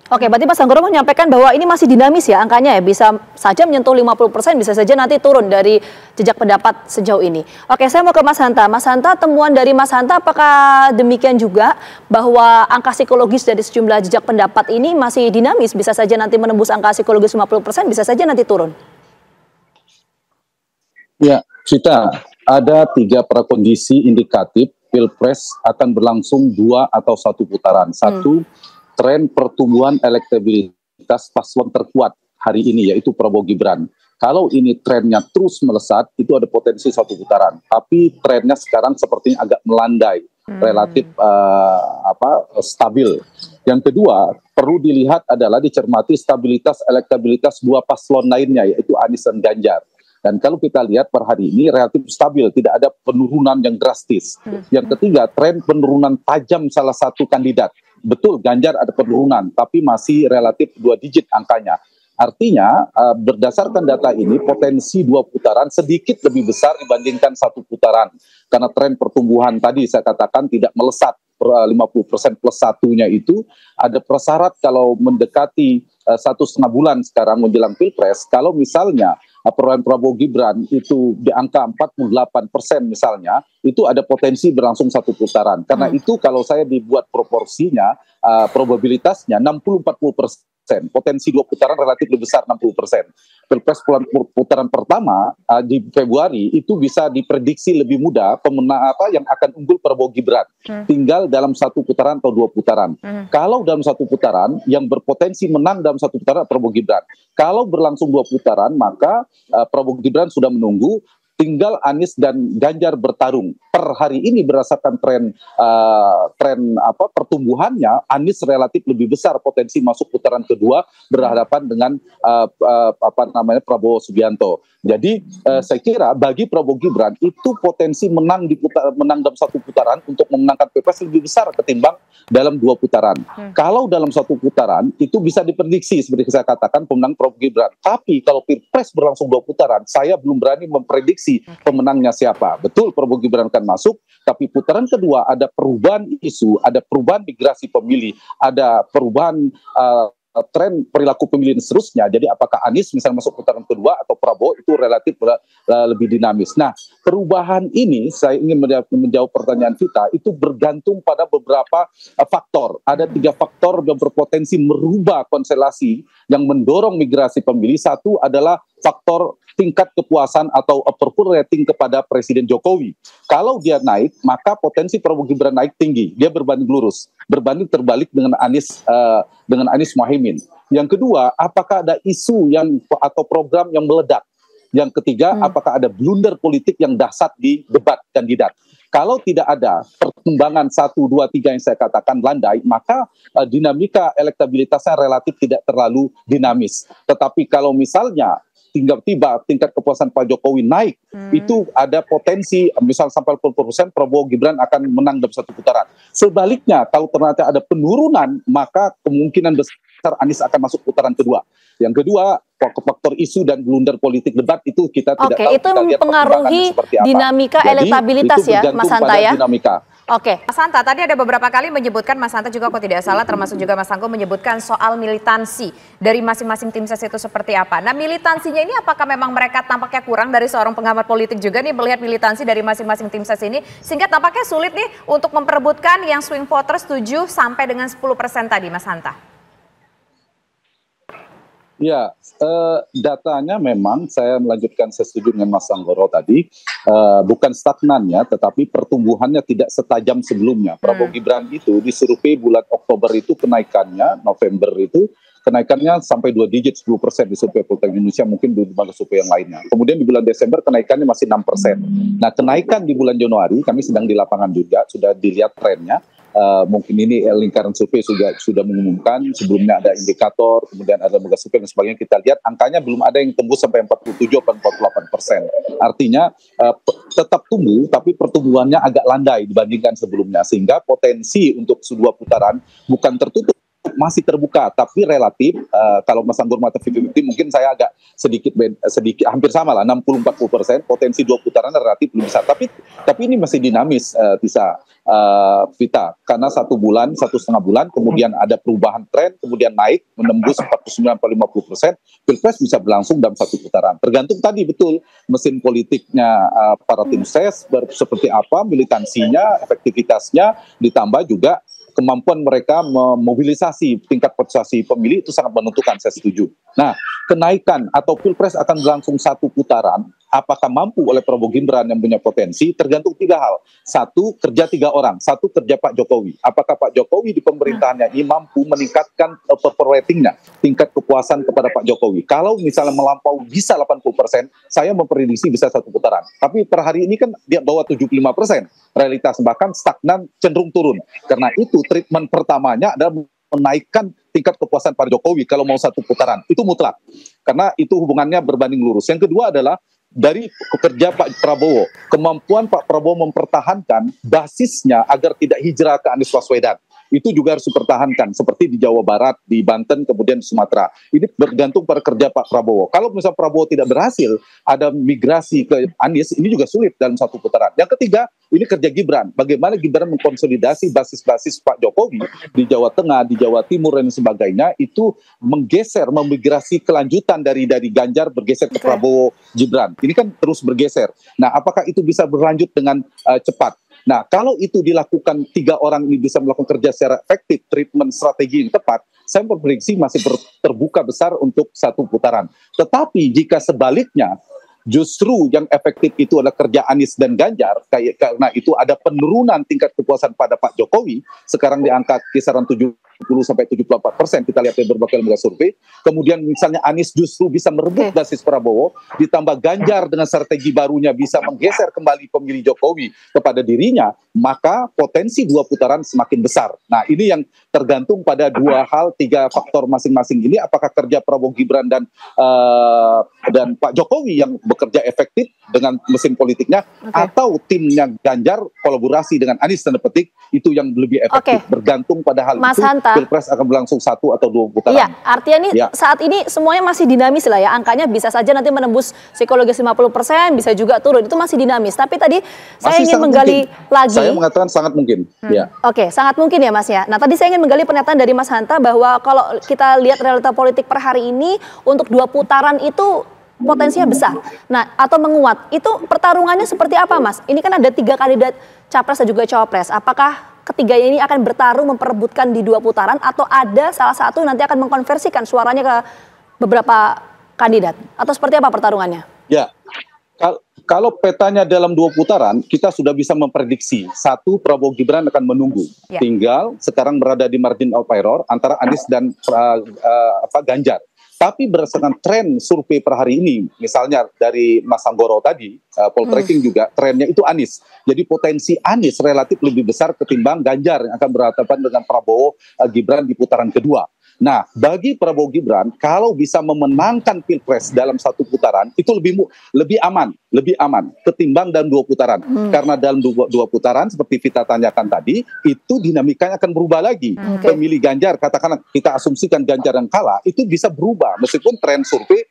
Oke, berarti Mas Anggoro menyampaikan bahwa ini masih dinamis ya angkanya ya, bisa saja menyentuh 50%, bisa saja nanti turun dari jejak pendapat sejauh ini. Oke, saya mau ke Mas Hanta. Mas Hanta, temuan dari Mas Hanta apakah demikian juga bahwa angka psikologis dari sejumlah jejak pendapat ini masih dinamis, bisa saja nanti menembus angka psikologis 50%, bisa saja nanti turun? Ya, Cita, ada 3 prakondisi indikatif Pilpres akan berlangsung 2 atau 1 putaran. Satu, tren pertumbuhan elektabilitas paslon terkuat hari ini, yaitu Prabowo Gibran. Kalau ini trennya terus melesat, itu ada potensi 1 putaran. Tapi trennya sekarang sepertinya agak melandai, relatif stabil. Yang kedua, perlu dilihat adalah dicermati stabilitas elektabilitas 2 paslon lainnya, yaitu Anies dan Ganjar. Dan kalau kita lihat per hari ini relatif stabil, tidak ada penurunan yang drastis. Yang ketiga, tren penurunan tajam salah satu kandidat. Betul, Ganjar ada penurunan, tapi masih relatif 2 digit angkanya. Artinya, berdasarkan data ini, potensi 2 putaran sedikit lebih besar dibandingkan 1 putaran. Karena tren pertumbuhan tadi saya katakan tidak melesat, 50% plus satunya itu ada prasyarat kalau mendekati 1,5 bulan sekarang menjelang Pilpres, kalau misalnya perolehan Prabowo Gibran itu di angka 48% misalnya, itu ada potensi berlangsung 1 putaran. Karena itu kalau saya dibuat proporsinya, probabilitasnya 60-40%. Potensi 2 putaran relatif lebih besar, 60%. Pilpres putaran pertama di Februari itu bisa diprediksi lebih mudah pemenang yang akan unggul Prabowo Gibran. Tinggal dalam 1 putaran atau 2 putaran. Kalau dalam 1 putaran yang berpotensi menang dalam 1 putaran Prabowo Gibran. Kalau berlangsung 2 putaran maka Prabowo Gibran sudah menunggu, tinggal Anies dan Ganjar bertarung. Per hari ini berdasarkan tren pertumbuhannya, Anies relatif lebih besar potensi masuk putaran kedua berhadapan dengan Prabowo Subianto. Jadi saya kira bagi Prabowo Gibran itu potensi menang dalam 1 putaran untuk memenangkan Pilpres lebih besar ketimbang dalam 2 putaran. Kalau dalam 1 putaran itu bisa diprediksi seperti saya katakan pemenang Prabowo Gibran. Tapi kalau Pilpres berlangsung 2 putaran, saya belum berani memprediksi pemenangnya siapa. Betul Prabowo Gibran akan masuk, tapi putaran kedua ada perubahan isu, ada perubahan migrasi pemilih, ada perubahan tren perilaku pemilih dan seterusnya. Jadi apakah Anies misalnya masuk putaran kedua atau Prabowo itu relatif lebih dinamis. Nah, perubahan ini saya ingin menjawab pertanyaan kita, itu bergantung pada beberapa faktor. Ada 3 faktor yang berpotensi merubah konstelasi yang mendorong migrasi pemilih. Satu adalah faktor tingkat kepuasan atau approval rating kepada Presiden Jokowi. Kalau dia naik, maka potensi Prabowo Gibran naik tinggi. Dia berbanding lurus, berbanding terbalik dengan Anies Mohaimin. Yang kedua, apakah ada isu atau program yang meledak? Yang ketiga, apakah ada blunder politik yang dahsyat di debat kandidat? Kalau tidak ada perkembangan 1, 2, 3 yang saya katakan landai, maka dinamika elektabilitasnya relatif tidak terlalu dinamis. Tetapi kalau misalnya tiba-tiba tingkat kepuasan Pak Jokowi naik, itu ada potensi misal sampai 40% Prabowo Gibran akan menang dalam 1 putaran. Sebaliknya, kalau ternyata ada penurunan, maka kemungkinan besar Anies akan masuk putaran kedua. Yang kedua, faktor isu dan blunder politik debat itu kita tidak tahu. Itu mempengaruhi dinamika elektabilitas ya, Mas Hanta ya? Oke, Mas Hanta, tadi ada beberapa kali menyebutkan, Mas Hanta juga kalau tidak salah, termasuk juga Mas Anggo menyebutkan soal militansi dari masing-masing tim ses itu seperti apa. Nah, militansinya ini apakah memang mereka tampaknya kurang dari seorang pengamat politik juga nih melihat militansi dari masing-masing tim ses ini, sehingga tampaknya sulit nih untuk memperebutkan yang swing voters 7 sampai dengan 10% tadi, Mas Hanta? Ya, datanya memang saya melanjutkan setuju dengan Mas Anggoro tadi, bukan stagnan ya, tetapi pertumbuhannya tidak setajam sebelumnya. Prabowo Gibran itu di survei bulan Oktober itu kenaikannya, November itu kenaikannya sampai 2 digit 10% di survei Politeknik Indonesia, mungkin di lembaga survei yang lainnya. Kemudian di bulan Desember kenaikannya masih 6%. Nah, kenaikan di bulan Januari, kami sedang di lapangan juga, sudah dilihat trennya. Mungkin ini lingkaran survei sudah mengumumkan, sebelumnya ada indikator, kemudian ada lembaga survei dan sebagainya, kita lihat angkanya belum ada yang tembus sampai 47 atau 48%. Artinya tetap tumbuh, tapi pertumbuhannya agak landai dibandingkan sebelumnya, sehingga potensi untuk 2 putaran bukan tertutup, masih terbuka, tapi relatif kalau Mas Anggur mata 50-50 mungkin saya agak sedikit hampir sama lah, 60-40%, potensi 2 putaran relatif lebih besar. Tapi ini masih dinamis, bisa Vita, karena 1 bulan, 1,5 bulan, kemudian ada perubahan tren, kemudian naik menembus 49-50%, Pilpres bisa berlangsung dalam 1 putaran. Tergantung tadi betul mesin politiknya para tim ses seperti apa, militansinya, efektivitasnya, ditambah juga kemampuan mereka memobilisasi tingkat partisipasi pemilih itu sangat menentukan, saya setuju. Nah, kenaikan atau Pilpres akan berlangsung 1 putaran, apakah mampu oleh Prabowo Gibran yang punya potensi, tergantung 3 hal. 1, kerja 3 orang. 1, kerja Pak Jokowi. Apakah Pak Jokowi di pemerintahannya ini mampu meningkatkan approval ratingnya, tingkat kepuasan kepada Pak Jokowi. Kalau misalnya melampaui bisa 80%, saya memprediksi bisa 1 putaran. Tapi per hari ini kan dia bawa 75%. Realitas bahkan stagnan, cenderung turun. Karena itu treatment pertamanya adalah menaikkan tingkat kepuasan Pak Jokowi kalau mau 1 putaran. Itu mutlak. Karena itu hubungannya berbanding lurus. Yang kedua adalah dari pekerja Pak Prabowo, kemampuan Pak Prabowo mempertahankan basisnya agar tidak hijrah ke Anies Baswedan. Itu juga harus dipertahankan, seperti di Jawa Barat, di Banten, kemudian di Sumatera. Ini bergantung pada kerja Pak Prabowo. Kalau misalnya Prabowo tidak berhasil, ada migrasi ke Anies, ini juga sulit dalam 1 putaran. Yang ketiga, ini kerja Gibran. Bagaimana Gibran mengkonsolidasi basis-basis Pak Jokowi di Jawa Tengah, di Jawa Timur, dan sebagainya, itu menggeser, memigrasi kelanjutan dari Ganjar bergeser ke Prabowo Gibran. Ini kan terus bergeser. Nah, apakah itu bisa berlanjut dengan cepat? Nah, kalau itu dilakukan 3 orang ini bisa melakukan kerja secara efektif, treatment strategi yang tepat, saya memprediksi masih terbuka besar untuk 1 putaran. Tetapi jika sebaliknya, justru yang efektif itu adalah kerja Anies dan Ganjar, karena itu ada penurunan tingkat kepuasan pada Pak Jokowi, sekarang di angka kisaran 70-74%, kita lihat dari berbagai lembaga survei. Kemudian misalnya Anies justru bisa merebut basis Prabowo, ditambah Ganjar dengan strategi barunya bisa menggeser kembali pemilih Jokowi kepada dirinya, maka potensi 2 putaran semakin besar. Nah, ini yang tergantung pada 2 hal, 3 faktor masing-masing ini, apakah kerja Prabowo Gibran dan Pak Jokowi yang bekerja efektif dengan mesin politiknya, atau timnya Ganjar kolaborasi dengan Anies, tanda petik, itu yang lebih efektif. Bergantung pada hal Mas itu, Hanta, Pilpres akan berlangsung 1 atau 2 putaran. Iya, artinya nih saat ini semuanya masih dinamis lah ya, angkanya bisa saja nanti menembus psikologis 50%, bisa juga turun, itu masih dinamis. Tapi tadi saya ingin menggali lagi. Saya mengatakan sangat mungkin. Oke, sangat mungkin ya Mas ya. Nah, tadi saya ingin menggali pernyataan dari Mas Hanta bahwa kalau kita lihat realita politik per hari ini, untuk 2 putaran itu potensinya besar. Nah, atau menguat. Itu pertarungannya seperti apa, Mas? Ini kan ada 3 kandidat capres dan juga cawapres. Apakah ketiganya ini akan bertarung memperebutkan di 2 putaran, atau ada salah satu nanti akan mengkonversikan suaranya ke beberapa kandidat? Atau seperti apa pertarungannya? Ya, kalau petanya dalam 2 putaran, kita sudah bisa memprediksi. 1, Prabowo Gibran akan menunggu. Tinggal sekarang berada di margin of error antara Anies dan Ganjar. Tapi berdasarkan tren survei per hari ini, misalnya dari Mas Anggoro tadi, poltreking juga, trennya itu Anies. Jadi potensi Anies relatif lebih besar ketimbang Ganjar yang akan berhadapan dengan Prabowo Gibran di putaran kedua. Nah, bagi Prabowo Gibran, kalau bisa memenangkan Pilpres dalam 1 putaran, itu lebih aman ketimbang dalam 2 putaran. Karena dalam 2 putaran, seperti Vita tanyakan tadi, itu dinamikanya akan berubah lagi. Pemilih Ganjar, katakanlah kita asumsikan Ganjar yang kalah, itu bisa berubah. Meskipun tren survei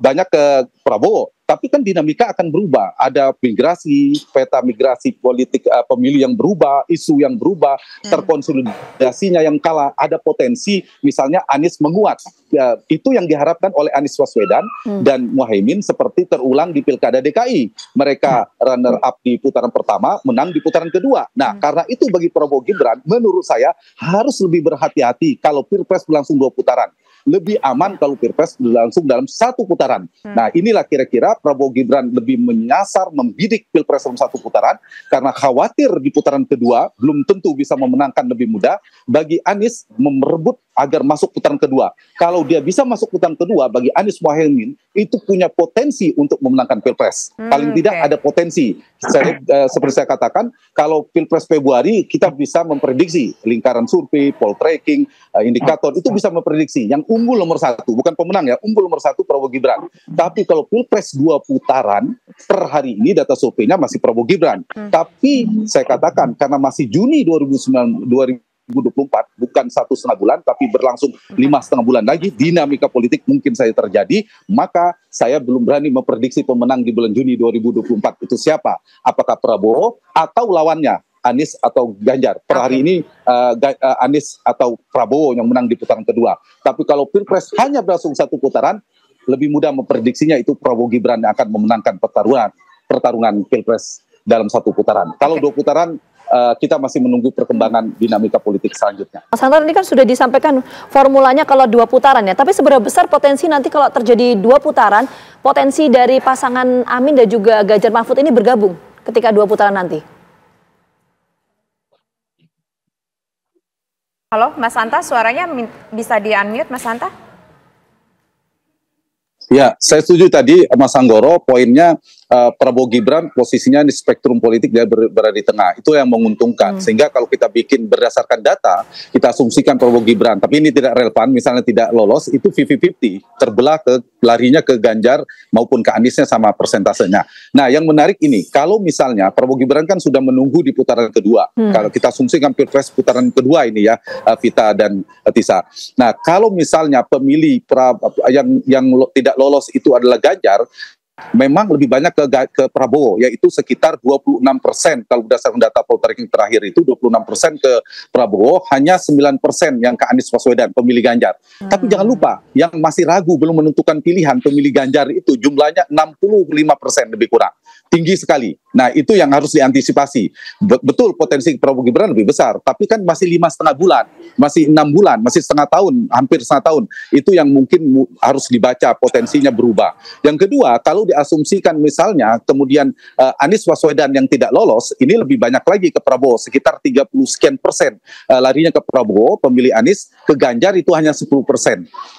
banyak ke Prabowo, tapi kan dinamika akan berubah. Ada migrasi, peta migrasi politik pemilih yang berubah, isu yang berubah, terkonsolidasinya yang kalah, ada potensi misalnya Anies menguat. Ya, itu yang diharapkan oleh Anies Baswedan dan Muhaimin seperti terulang di Pilkada DKI. Mereka runner up di putaran pertama, menang di putaran kedua. Nah, karena itu bagi Prabowo Gibran, menurut saya harus lebih berhati-hati kalau Pilpres berlangsung 2 putaran. Lebih aman kalau Pilpres berlangsung dalam 1 putaran. Nah, inilah kira-kira Prabowo Gibran lebih menyasar, membidik Pilpres dalam 1 putaran, karena khawatir di putaran kedua belum tentu bisa memenangkan lebih mudah. Bagi Anies merebut agar masuk putaran kedua. Kalau dia bisa masuk putaran kedua, bagi Anies Muhaimin itu punya potensi untuk memenangkan Pilpres. Paling tidak ada potensi. Seperti saya katakan, kalau Pilpres Februari kita bisa memprediksi lingkaran survei, poltreking, indikator itu bisa memprediksi. Yang unggul nomor 1, bukan pemenang ya, unggul nomor 1 Prabowo Gibran. Tapi kalau Pilpres 2 putaran, per hari ini data surveinya masih Prabowo Gibran. Tapi saya katakan karena masih Juni 2019 2024, bukan 1,5 bulan, tapi berlangsung 5,5 bulan lagi, dinamika politik mungkin saja terjadi, maka saya belum berani memprediksi pemenang di bulan Juni 2024 itu siapa? Apakah Prabowo atau lawannya? Anies atau Ganjar. Per hari ini Anies atau Prabowo yang menang di putaran kedua. Tapi kalau Pilpres hanya berlangsung 1 putaran, lebih mudah memprediksinya itu Prabowo Gibran yang akan memenangkan pertarungan Pilpres dalam 1 putaran. Kalau 2 putaran, kita masih menunggu perkembangan dinamika politik selanjutnya. Mas Hanta, ini kan sudah disampaikan formulanya kalau 2 putaran ya, tapi seberapa besar potensi nanti kalau terjadi 2 putaran, potensi dari pasangan Amin dan juga Ganjar Mahfud ini bergabung ketika 2 putaran nanti? Halo Mas Hanta, suaranya bisa di-unmute Mas Hanta? Ya, saya setuju tadi Mas Anggoro, poinnya Prabowo Gibran posisinya di spektrum politik dia berada di tengah. Itu yang menguntungkan. Sehingga kalau kita bikin berdasarkan data, kita asumsikan Prabowo Gibran, tapi ini tidak relevan, misalnya tidak lolos, itu 50-50, terbelah larinya ke Ganjar maupun ke Aniesnya sama persentasenya. Nah, yang menarik ini, kalau misalnya Prabowo Gibran kan sudah menunggu di putaran kedua. Kalau kita asumsikan Pilpres putaran kedua ini ya, Vita dan Tisa. Nah, kalau misalnya pemilih yang tidak lolos itu adalah Ganjar, memang lebih banyak ke Prabowo, yaitu sekitar 26%. Kalau berdasarkan data poltreking terakhir itu 26% ke Prabowo, hanya 9% yang ke Anies Baswedan, pemilih Ganjar. Tapi jangan lupa, yang masih ragu belum menentukan pilihan pemilih Ganjar itu jumlahnya 65% lebih kurang. Tinggi sekali. Nah, itu yang harus diantisipasi. Betul potensi Prabowo Gibran lebih besar, tapi kan masih 5,5 bulan, masih 6 bulan, masih setengah tahun, hampir setengah tahun. Itu yang mungkin harus dibaca potensinya berubah. Yang kedua, kalau diasumsikan misalnya kemudian Anies Baswedan yang tidak lolos, ini lebih banyak lagi ke Prabowo, sekitar 30 sekian persen larinya ke Prabowo, pemilih Anies, ke Ganjar itu hanya 10%.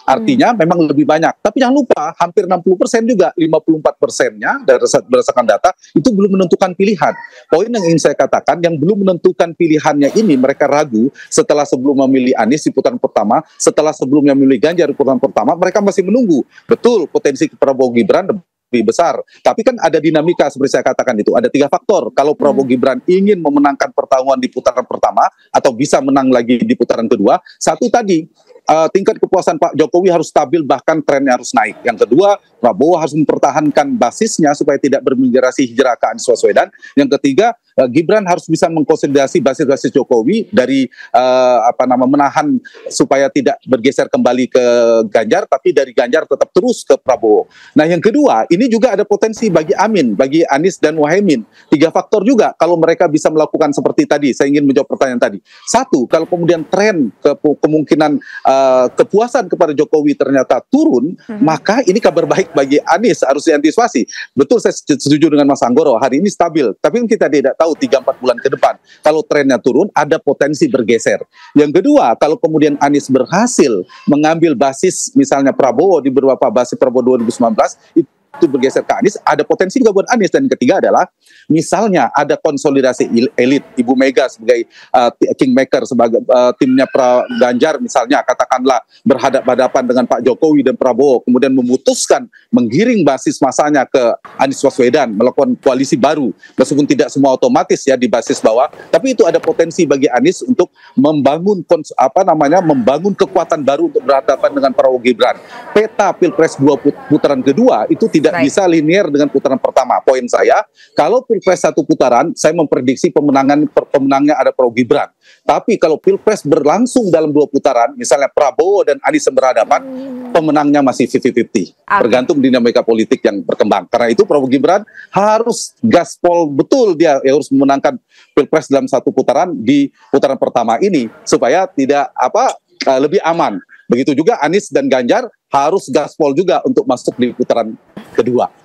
Artinya memang lebih banyak. Tapi jangan lupa, hampir 60% juga, 54%-nya berdasarkan data, itu belum menentukan pilihan. Poin yang ingin saya katakan, yang belum menentukan pilihannya ini, mereka ragu setelah sebelum memilih Anies di putaran pertama, setelah sebelumnya memilih Ganjar di putaran pertama, mereka masih menunggu. Betul, potensi Prabowo Gibran lebih besar. Tapi kan ada dinamika seperti saya katakan itu. Ada 3 faktor. Kalau Prabowo Gibran ingin memenangkan pertarungan di putaran pertama atau bisa menang lagi di putaran kedua, satu tadi, tingkat kepuasan Pak Jokowi harus stabil, bahkan trennya harus naik. Yang kedua, Prabowo harus mempertahankan basisnya supaya tidak bermigrasi hijrah ke Anies Baswedan. Yang ketiga, Gibran harus bisa mengkonsolidasi basis-basis Jokowi dari menahan supaya tidak bergeser kembali ke Ganjar, tapi dari Ganjar tetap terus ke Prabowo. Nah, yang kedua, ini juga ada potensi bagi Amin, bagi Anies dan Muhaimin. 3 faktor juga kalau mereka bisa melakukan seperti tadi. Saya ingin menjawab pertanyaan tadi. Satu, kalau kemudian tren kemungkinan kepuasan kepada Jokowi ternyata turun, maka ini kabar baik bagi Anies, harus diantisipasi. Betul, saya setuju dengan Mas Anggoro, hari ini stabil, tapi kita tidak tahu 3-4 bulan ke depan. Kalau trennya turun, ada potensi bergeser. Yang kedua, kalau kemudian Anies berhasil mengambil basis misalnya Prabowo di beberapa basis Prabowo 2019, itu bergeser ke Anies, ada potensi juga buat Anies. Dan ketiga adalah misalnya ada konsolidasi elit, Ibu Mega sebagai kingmaker, sebagai timnya Ganjar misalnya, katakanlah berhadapan-hadapan dengan Pak Jokowi dan Prabowo, kemudian memutuskan menggiring basis masanya ke Anies Baswedan, melakukan koalisi baru, meskipun tidak semua otomatis ya di basis bawah, tapi itu ada potensi bagi Anies untuk membangun membangun kekuatan baru untuk berhadapan dengan Prabowo Gibran. Peta Pilpres 2 putaran kedua itu tidak bisa linear dengan putaran pertama. Poin saya, kalau Pilpres 1 putaran, saya memprediksi pemenangnya ada Prabowo Gibran. Tapi kalau Pilpres berlangsung dalam 2 putaran, misalnya Prabowo dan Anies berhadapan, pemenangnya masih 50-50. Tergantung dinamika politik yang berkembang. Karena itu Prabowo Gibran harus gaspol betul, dia harus memenangkan Pilpres dalam 1 putaran di putaran pertama ini supaya tidak lebih aman. Begitu juga Anies dan Ganjar harus gaspol juga untuk masuk di putaran kedua.